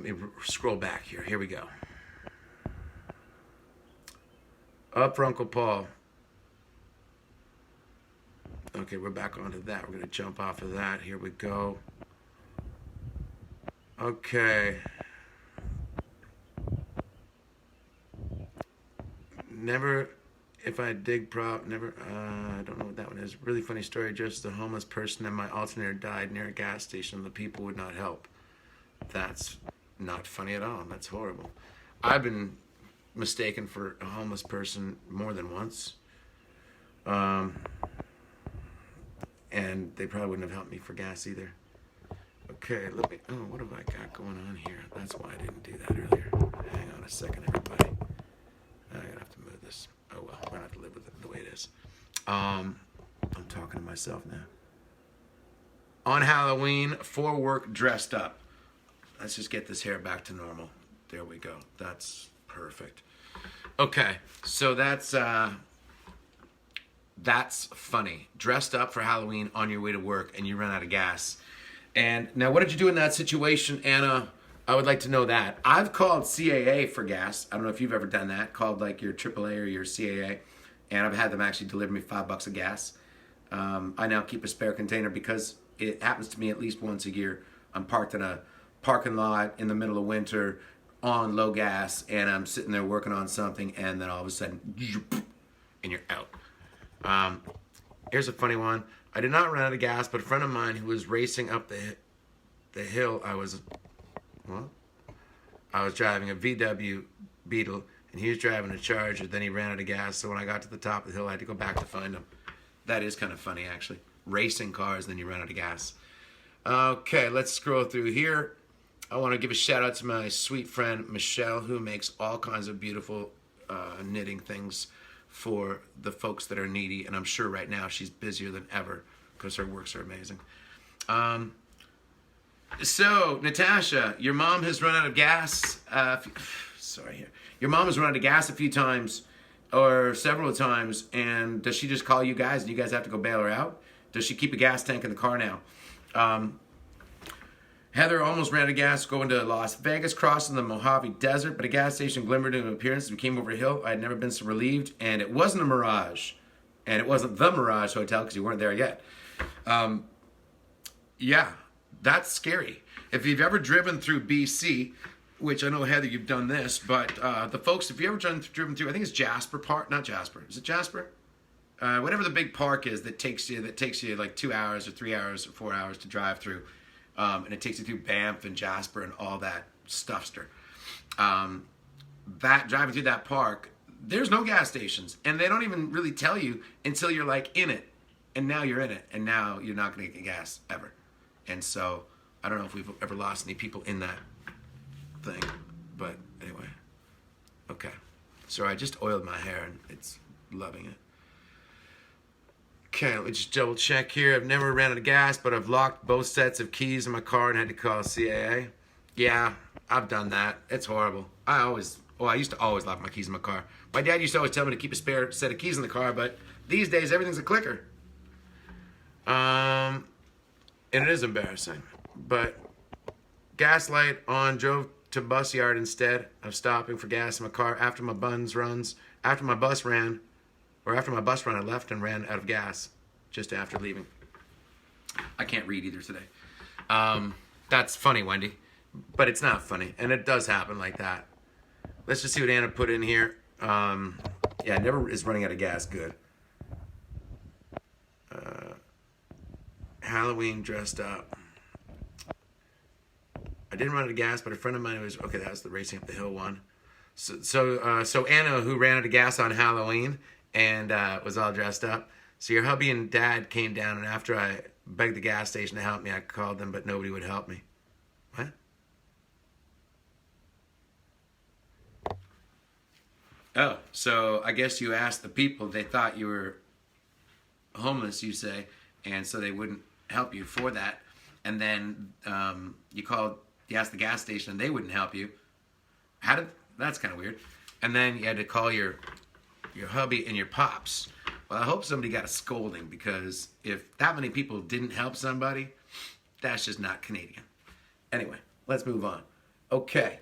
me scroll back here. Here we go. Up for Uncle Paul. Okay, we're back onto that. We're going to jump off of that. Here we go. Okay. Never, if I dig prop, never, I don't know what that one is. Really funny story. Just a homeless person and my alternator died near a gas station. The people would not help. That's not funny at all. That's horrible. I've been mistaken for a homeless person more than once. And they probably wouldn't have helped me for gas either. Okay, what have I got going on here? That's why I didn't do that earlier. Hang on a second, everybody. I'm gonna have to move this. Oh well, we're gonna have to live with it the way it is. I'm talking to myself now. On Halloween, for work, dressed up. Let's just get this hair back to normal. There we go. That's perfect. Okay, so that's funny. Dressed up for Halloween on your way to work and you run out of gas. And now what did you do in that situation, Anna? I would like to know that. I've called CAA for gas. I don't know if you've ever done that. Called like your AAA or your CAA. And I've had them actually deliver me $5 of gas. I now keep a spare container because it happens to me at least once a year. I'm parked in a parking lot in the middle of winter on low gas and I'm sitting there working on something and then all of a sudden, and you're out. Here's a funny one. I did not run out of gas, but a friend of mine who was racing up the hill, I was driving a VW Beetle, and he was driving a Charger. Then he ran out of gas, so when I got to the top of the hill, I had to go back to find him. That is kind of funny, actually. Racing cars, then you run out of gas. Okay, let's scroll through here. I want to give a shout out to my sweet friend Michelle, who makes all kinds of beautiful knitting things for the folks that are needy, and I'm sure right now she's busier than ever because her works are amazing. So, Natasha, your mom has run out of gas. Your mom has run out of gas a few times, or several times, and does she just call you guys and you guys have to go bail her out? Does she keep a gas tank in the car now? Heather almost ran out of gas going to Las Vegas, crossing the Mojave Desert, but a gas station glimmered into appearance as we came over a hill. I had never been so relieved, and it wasn't a Mirage. And it wasn't the Mirage Hotel because you weren't there yet. Yeah, that's scary. If you've ever driven through BC, which I know, Heather, you've done this, but the folks, if you ever driven through, I think it's Jasper Park, not Jasper. Is it Jasper? Whatever the big park is that takes you like 2 hours or 3 hours or 4 hours to drive through. And it takes you through Banff and Jasper and all that stuffster. That driving through that park, there's no gas stations, and they don't even really tell you until you're like in it, and now you're in it, and now you're not going to get gas ever. And so I don't know if we've ever lost any people in that thing, but anyway. Okay, so I just oiled my hair, and it's loving it. Okay, let me just double check here. I've never ran out of gas, but I've locked both sets of keys in my car and had to call CAA. Yeah, I've done that. It's horrible. I used to always lock my keys in my car. My dad used to always tell me to keep a spare set of keys in the car, but these days everything's a clicker. And it is embarrassing. But gas light on, drove to bus yard instead of stopping for gas in my car after my bus run, I left and ran out of gas just after leaving. I can't read either today. That's funny, Wendy, but it's not funny, and it does happen like that. Let's just see what Anna put in here. Yeah, never is running out of gas. Good. Halloween dressed up. I didn't run out of gas, but a friend of mine was okay. That was the racing up the hill one. So Anna, who ran out of gas on Halloween and was all dressed up. So your hubby and dad came down, and after I begged the gas station to help me, I called them, but nobody would help me. What? Oh, so I guess you asked the people. They thought you were homeless, you say, and so they wouldn't help you for that. And then you asked the gas station, and they wouldn't help you. That's kind of weird. And then you had to call your hubby and your pops. Well, I hope somebody got a scolding, because if that many people didn't help somebody, that's just not Canadian. Anyway, let's move on. Okay.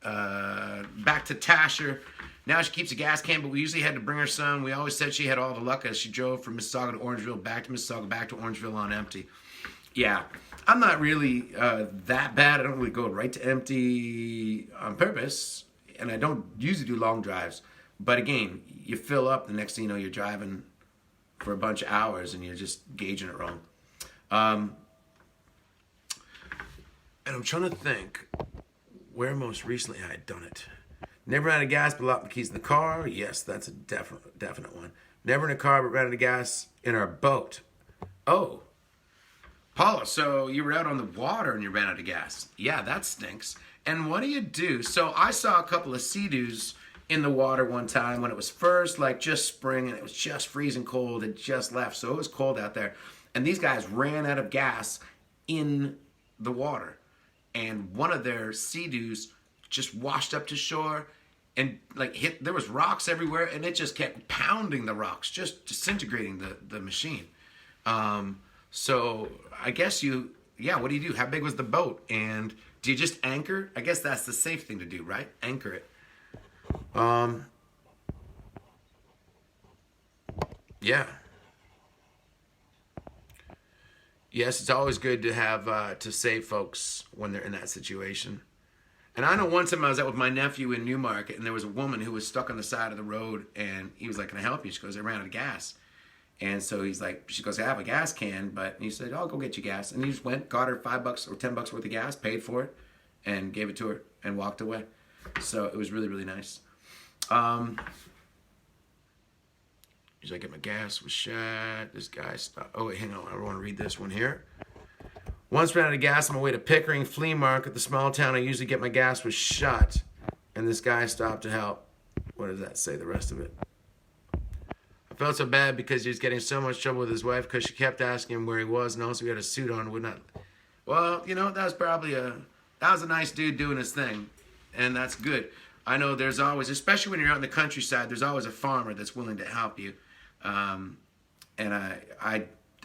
Back to Tasher. Now she keeps a gas can, but we usually had to bring her some. We always said she had all the luck as she drove from Mississauga to Orangeville, back to Mississauga, back to Orangeville on empty. Yeah, I'm not really that bad. I don't really go right to empty on purpose, and I don't usually do long drives. But again, you fill up, the next thing you know, you're driving for a bunch of hours, and you're just gauging it wrong. And I'm trying to think where most recently I had done it. Never ran out of gas, but locked the keys in the car. Yes, that's a definite one. Never in a car, but ran out of gas in our boat. Oh. Paula, so you were out on the water and you ran out of gas. Yeah, that stinks. And what do you do? So I saw a couple of sea-doos in the water one time when it was first like just spring and it was just freezing cold. It just left, so it was cold out there. And these guys ran out of gas in the water. And one of their sea-doos just washed up to shore and like there was rocks everywhere, and it just kept pounding the rocks, just disintegrating the machine. So I guess what do you do? How big was the boat? And do you just anchor? I guess that's the safe thing to do, right? Anchor it. Yeah. Yes, it's always good to have to save folks when they're in that situation. And I know one time I was out with my nephew in Newmarket, and there was a woman who was stuck on the side of the road, and he was like, "Can I help you?" She goes, "I ran out of gas." And so she goes, "I have a gas can," but he said, "I'll go get you gas." And he just went, got her $5 or $10 worth of gas, paid for it, and gave it to her, and walked away. So it was really, really nice. Usually I get my gas was shot. This guy stopped. Oh, wait, hang on. I want to read this one here. Once ran out of gas on my way to Pickering Flea Market, the small town I usually get my gas was shut, and this guy stopped to help. What does that say, the rest of it? I felt so bad because he was getting so much trouble with his wife because she kept asking him where he was, and also he had a suit on, would not. Well, that was probably that was a nice dude doing his thing, and that's good. I know there's always, especially when you're out in the countryside, there's always a farmer that's willing to help you. And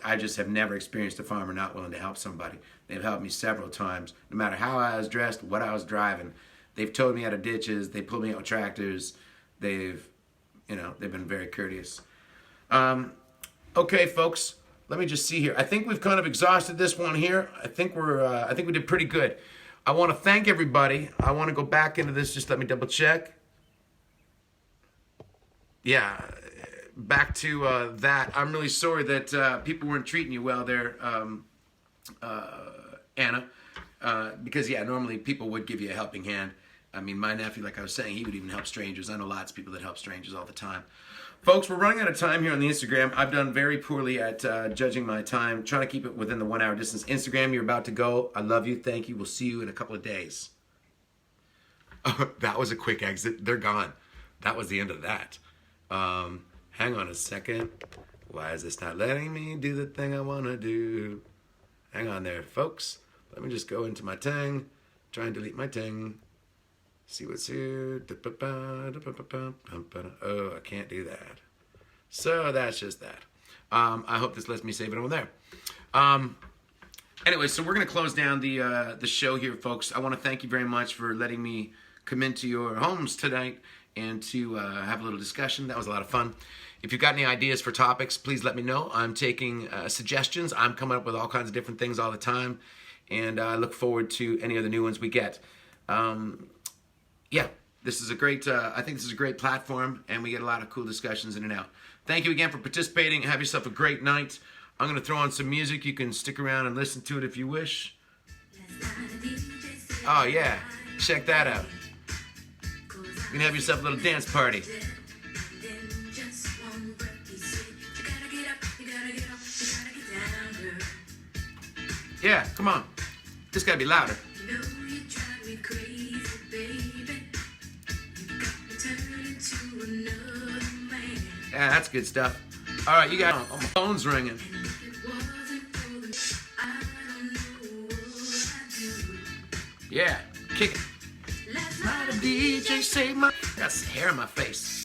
I just have never experienced a farmer not willing to help somebody. They've helped me several times, no matter how I was dressed, what I was driving. They've towed me out of ditches. They pulled me out with tractors. They've been very courteous. Okay, folks, let me just see here. I think we've kind of exhausted this one here. I think we did pretty good. I want to thank everybody. I want to go back into this. Just let me double check. Yeah. Back to that. I'm really sorry that people weren't treating you well there, Anna. Because, normally people would give you a helping hand. I mean, my nephew, like I was saying, he would even help strangers. I know lots of people that help strangers all the time. Folks, we're running out of time here on the Instagram. I've done very poorly at judging my time, trying to keep it within the 1 hour distance. Instagram, you're about to go. I love you. Thank you. We'll see you in a couple of days. Oh, that was a quick exit. They're gone. That was the end of that. Hang on a second. Why is this not letting me do the thing I want to do? Hang on there, folks. Let me just go into my thing. Try and delete my thing. See what's here. Oh, I can't do that. So that's just that. I hope this lets me save it over there. Anyway, so we're going to close down the show here, folks. I want to thank you very much for letting me come into your homes tonight and to have a little discussion. That was a lot of fun. If you've got any ideas for topics, please let me know. I'm taking suggestions. I'm coming up with all kinds of different things all the time, and I look forward to any of the new ones we get. Yeah, this is a great, I think this is a great platform, and we get a lot of cool discussions in and out. Thank you again for participating. Have yourself a great night. I'm going to throw on some music. You can stick around and listen to it if you wish. Oh, yeah. Check that out. You can have yourself a little dance party. Yeah, come on. Just got to be louder. Yeah, that's good stuff. All right, you got my phone's ringing. Yeah, kick it. Not a DJ save my... That's hair on my face.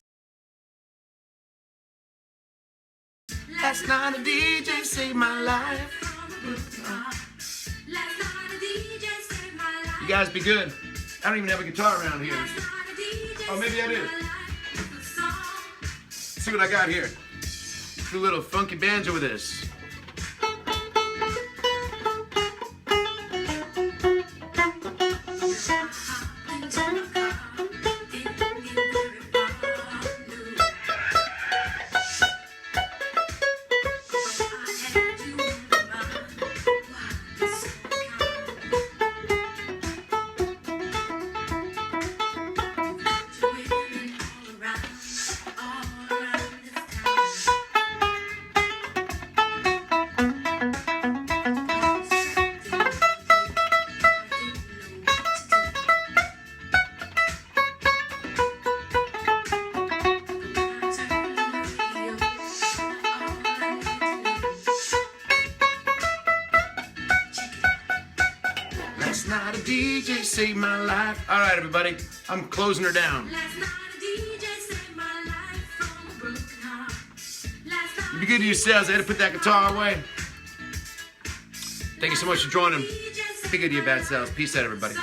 Last night a DJ saved my life. You guys be good. I don't even have a guitar around here. Oh, maybe I do. Let's see what I got here. Do a little funky banjo with this. Last night a DJ saved my life. All right, everybody, I'm closing her down. You be good to yourselves. I had to put that guitar away. Thank you so much for joining. Be good to your bad selves. Peace out, everybody.